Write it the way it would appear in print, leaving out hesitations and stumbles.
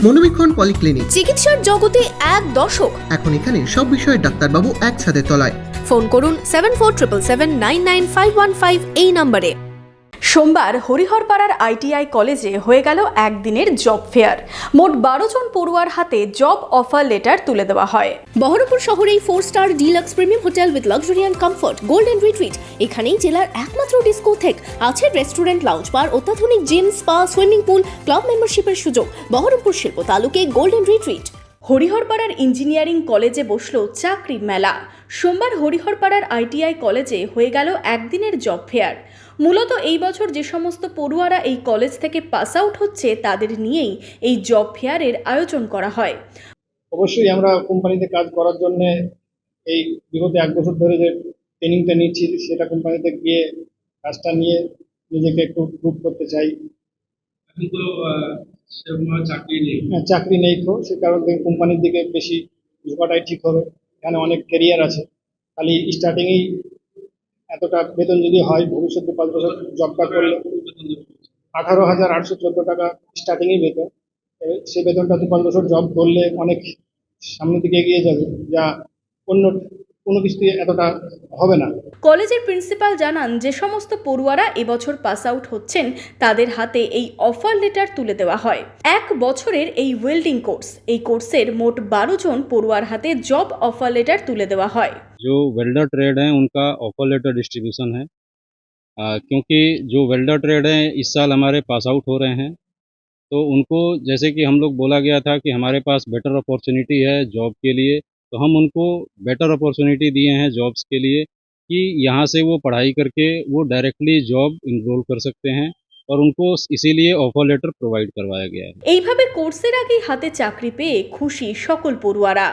মনোবীক্ষণ polyclinic, চিকিৎসার জগতে এক দশক। এখন এখানে সব বিষয়ে ডাক্তারবাবু একসাথে তলায়। ফোন করুন 7477999515 এই নম্বরে। সোমবার হরিহরপাড়ার আইটিআই কলেজে হয়ে গেল একদিনের জব ফেয়ার। মোট 12 জন পড়ুয়ার হাতে জব অফার লেটার তুলে দেওয়া হয়। বহরমপুর শহরেই 4 star deluxe premium hotel with luxury and comfort golden retreat. এখানেই জেলার একমাত্র ডিস্কোথেক, আছে রেস্টুরেন্ট, লাউঞ্জ বার, অত্যাধুনিক gym, spa, swimming pool, club মেম্বারশিপের সুযোগ। বহরমপুর শিল্প তালুকে গোল্ডেন রিট্রিট। হরিহরপাড়ার ইঞ্জিনিয়ারিং কলেজে বসল চাকরি মেলা। সোমবার হরিহরপাড়ার আইটিআই কলেজে হয়ে গেল একদিনের জব ফেয়ার। মূলত এই বছর যে সমস্ত পড়ুয়ারা এই কলেজ থেকে পাস আউট হচ্ছে তাদের নিয়েই এই জব ফেয়ারের আয়োজন করা হয়। অবশ্যই আমরা কোম্পানিতে কাজ করার জন্য এই বিগত 1 বছর ধরে যে ট্রেনিংটা নিচ্ছি সেটা কোম্পানিতে গিয়ে কাজটা নিয়ে নিজেকে একটু প্রুভ করতে চাই। এখন তো সেরকম চাকরি নেই। চাকরি নেই তো সে কারণে কোম্পানির দিকে বেশি ঝোঁকাটাই ঠিক হবে। এখানে অনেক ক্যারিয়ার আছে, খালি স্টার্টিংয়েই এতটা বেতন যদি হয়, ভবিষ্যতে 5 বছর জবটা করলে 18,814 টাকা স্টার্টিংয়েই বেতন। সেই বেতনটা তো 5 বছর জব করলে অনেক সামনের দিকে এগিয়ে যাবে, যা অন্য কোনো কিছুতে এতটা হবে না। কলেজের প্রিন্সিপাল জানান, যে সমস্ত পড়ুয়ারা এবছর পাস আউট হচ্ছেন তাদের হাতে এই অফার লেটার তুলে দেওয়া হয়। 1 বছরের এই ওয়েল্ডিং কোর্স, এই কোর্সের মোট 12 জন পড়ুয়ার হাতে জব অফার লেটার তুলে দেওয়া হয়। जो वेल्डर ट्रेड हैं उनका ऑफर लेटर डिस्ट्रीब्यूशन है, क्योंकि जो वेल्डर ट्रेड हैं इस साल हमारे पास आउट हो रहे हैं, तो उनको जैसे कि हम लोग बोला गया था कि हमारे पास बेटर अपॉर्चुनिटी है जॉब के लिए, तो हम उनको बेटर अपॉर्चुनिटी दिए हैं जॉब्स के लिए कि यहाँ से वो पढ़ाई करके वो डायरेक्टली जॉब इनरोल कर सकते हैं, और उनको इसीलिए ऑफर लेटर प्रोवाइड करवाया गया है। এইভাবে কোর্সের আগেই হাতে চাকরি পেয়ে খুশি সকল পড়ুয়ারা।